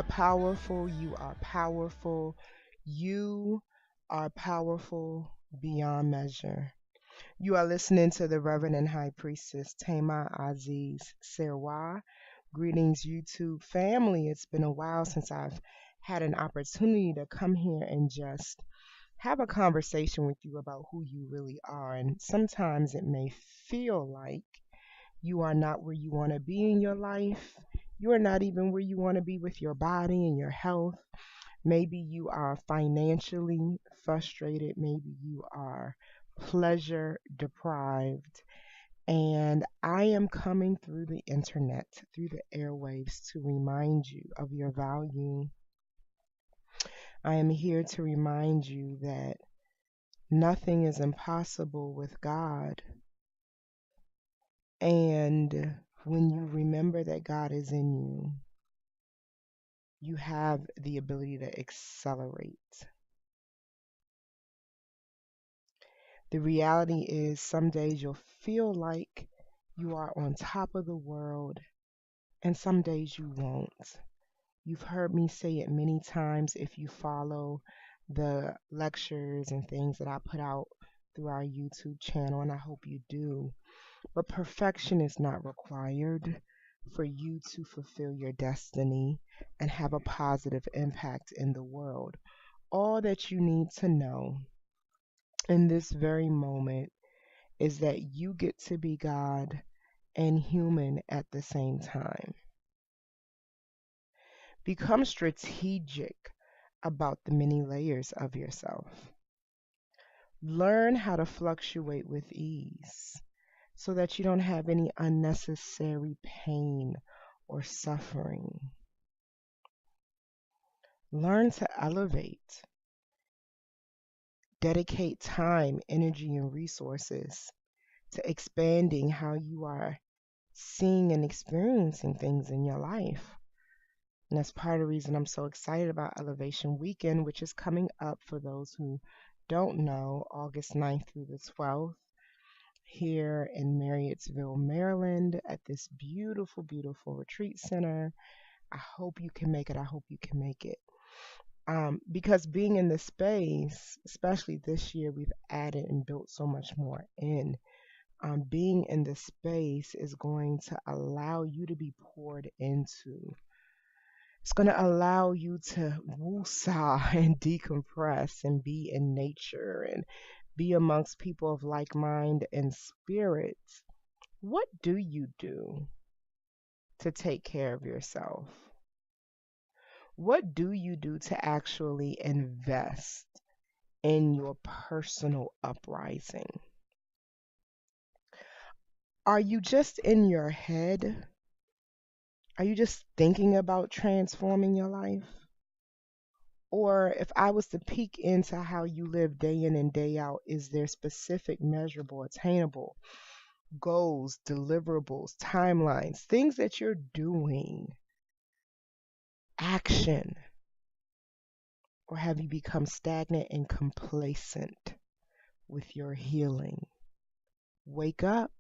powerful. You are powerful. You are powerful beyond measure. You are listening to the Reverend and High Priestess Tama Aziz Serwa. Greetings, YouTube family. It's been a while since I've had an opportunity to come here and just have a conversation with you about who you really are. And sometimes it may feel like you are not where you want to be in your life. You are not even where you want to be with your body and your health. Maybe you are financially frustrated. Maybe you are pleasure deprived. And I am coming through the internet, through the airwaves, to remind you of your value. I am here to remind you that nothing is impossible with God. And when you remember that God is in you, you have the ability to accelerate. The reality is, some days you'll feel like you are on top of the world, and some days you won't. You've heard me say it many times if you follow the lectures and things that I put out through our YouTube channel, and I hope you do. But perfection is not required for you to fulfill your destiny and have a positive impact in the world. All that you need to know in this very moment is that you get to be God and human at the same time. Become strategic about the many layers of yourself. Learn how to fluctuate with ease so that you don't have any unnecessary pain or suffering. Learn to elevate. Dedicate time, energy, and resources to expanding how you are seeing and experiencing things in your life. And that's part of the reason I'm so excited about Elevation Weekend, which is coming up for those who don't know, August 9th through the 12th, here in Marriottsville, Maryland, at this beautiful, beautiful retreat center. I hope you can make it. I hope you can make it. Because being in this space, especially this year, we've added and built so much more in. Being in this space is going to allow you to be poured into. It's going to allow you to woosah and decompress and be in nature and be amongst people of like mind and spirits. What do you do to take care of yourself? What do you do to actually invest in your personal uprising? Are you just in your head? Are you just thinking about transforming your life? Or if I was to peek into how you live day in and day out, is there specific, measurable, attainable goals, deliverables, timelines, things that you're doing, action? Or have you become stagnant and complacent with your healing? Wake up.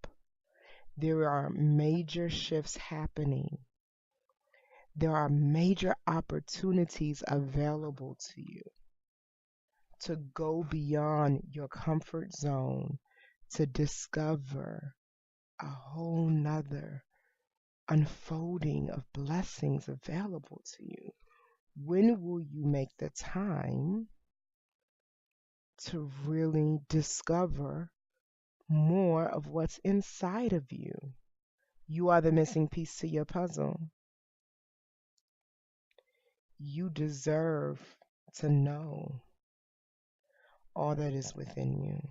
There are major shifts happening. There are major opportunities available to you to go beyond your comfort zone, to discover a whole nother unfolding of blessings available to you. When will you make the time to really discover more of what's inside of you? You are the missing piece to your puzzle. You deserve to know all that is within you.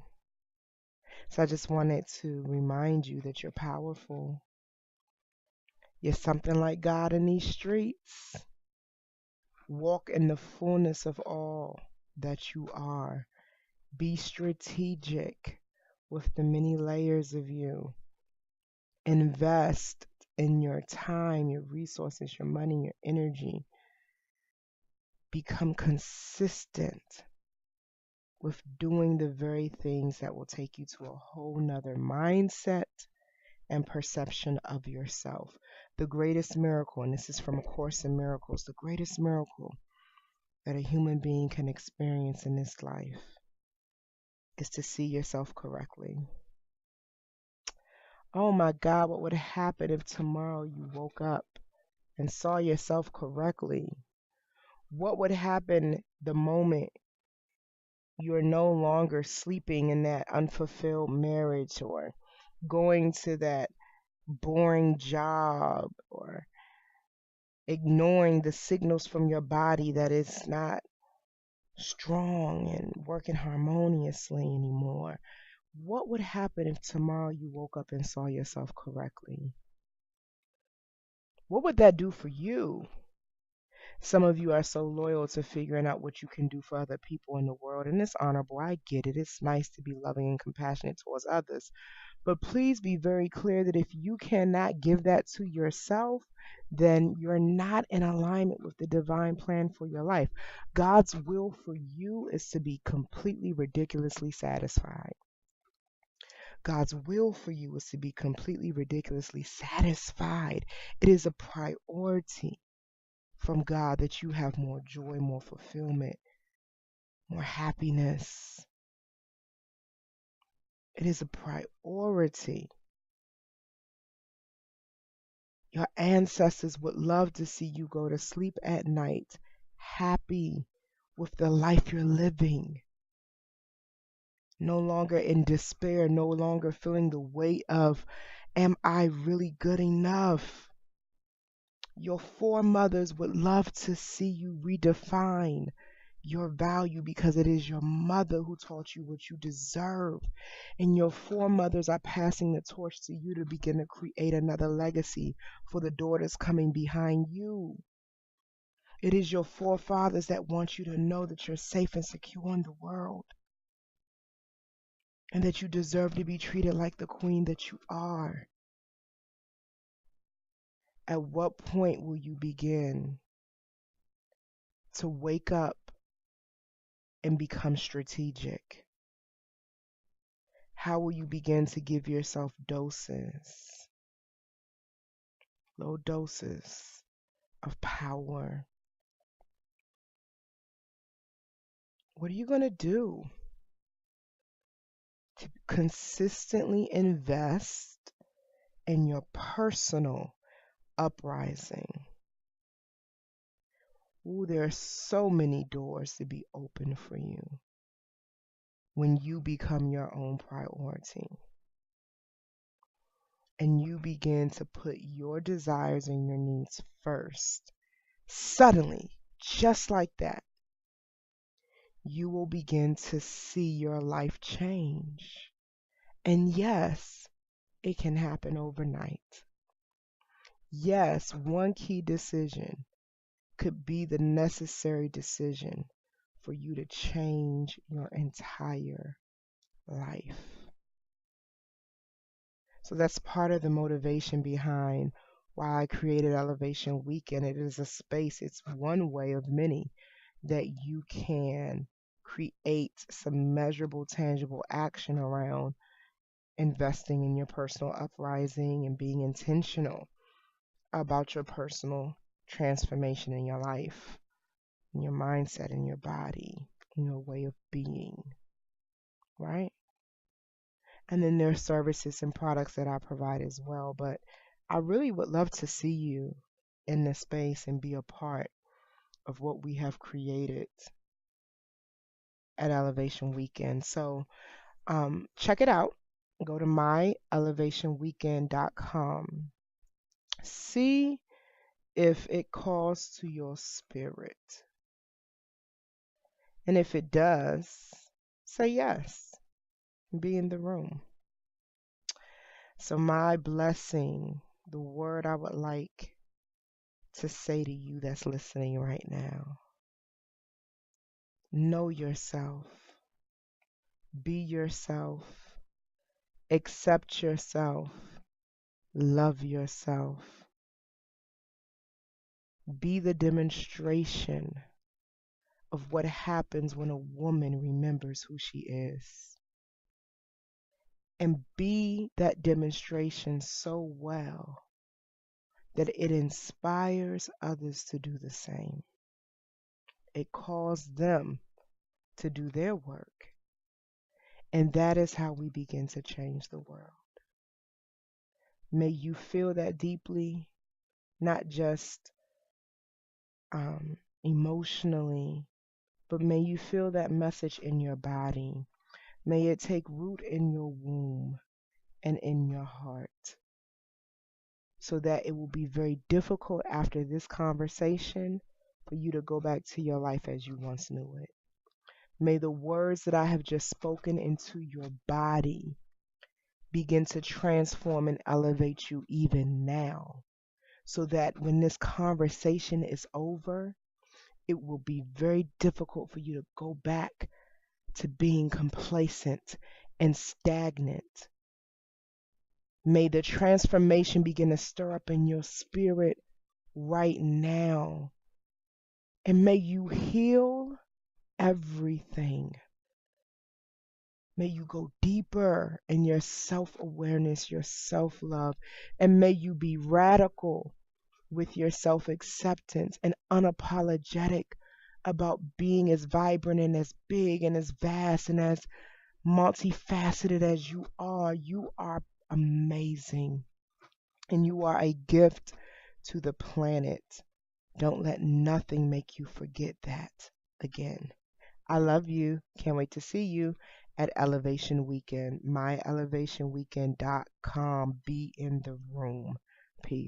So I just wanted to remind you that you're powerful. You're something like God in these streets. Walk in the fullness of all that you are. Be strategic with the many layers of you. Invest in your time, your resources, your money, your energy. Become consistent with doing the very things that will take you to a whole nother mindset and perception of yourself. The greatest miracle, and this is from A Course in Miracles, the greatest miracle that a human being can experience in this life is to see yourself correctly. Oh my God, what would happen if tomorrow you woke up and saw yourself correctly? What would happen the moment you're no longer sleeping in that unfulfilled marriage or going to that boring job or ignoring the signals from your body that it's not strong and working harmoniously anymore? What would happen if tomorrow you woke up and saw yourself correctly? What would that do for you? Some of you are so loyal to figuring out what you can do for other people in the world, and it's honorable. I get it. It's nice to be loving and compassionate towards others. But please be very clear that if you cannot give that to yourself, then you're not in alignment with the divine plan for your life. God's will for you is to be completely ridiculously satisfied. God's will for you is to be completely ridiculously satisfied. It is a priority from God that you have more joy, more fulfillment, more happiness. It is a priority. Your ancestors would love to see you go to sleep at night happy with the life you're living, no longer in despair, no longer feeling the weight of, am I really good enough? Your foremothers would love to see you redefine your value because it is your mother who taught you what you deserve. And your foremothers are passing the torch to you to begin to create another legacy for the daughters coming behind you. It is your forefathers that want you to know that you're safe and secure in the world and that you deserve to be treated like the queen that you are. At what point will you begin to wake up and become strategic? How will you begin to give yourself doses, low doses of power? What are you going to do to consistently invest in your personal uprising? Ooh, there are so many doors to be open for you when you become your own priority and you begin to put your desires and your needs first. Suddenly, just like that, you will begin to see your life change. And yes, it can happen overnight. Yes, one key decision could be the necessary decision for you to change your entire life. So that's part of the motivation behind why I created Elevation Weekend. It is a space, it's one way of many that you can create some measurable, tangible action around investing in your personal uprising and being intentional about your personal transformation in your life, in your mindset, in your body, in your way of being, right? And then there are services and products that I provide as well. But I really would love to see you in this space and be a part of what we have created at Elevation Weekend. So check it out. Go to myelevationweekend.com. See if it calls to your spirit. And if it does, say yes. Be in the room. So, my blessing, the word I would like to say to you that's listening right now: know yourself, be yourself, accept yourself, love yourself, be the demonstration of what happens when a woman remembers who she is. and be that demonstration so well that it inspires others to do the same. It calls them to do their work. And that is how we begin to change the world. May you feel that deeply, not just emotionally, but may you feel that message in your body. May it take root in your womb and in your heart, so that it will be very difficult after this conversation for you to go back to your life as you once knew it. May the words that I have just spoken into your body begin to transform and elevate you even now, so that when this conversation is over, it will be very difficult for you to go back to being complacent and stagnant. May the transformation begin to stir up in your spirit right now. And may you heal everything. May you go deeper in your self awareness, your self love, and may you be radical with your self acceptance and unapologetic about being as vibrant and as big and as vast and as multifaceted as you are. You are amazing and you are a gift to the planet. Don't let nothing make you forget that again. I love you. Can't wait to see you at Elevation Weekend. MyElevationWeekend.com. Be in the room. Peace.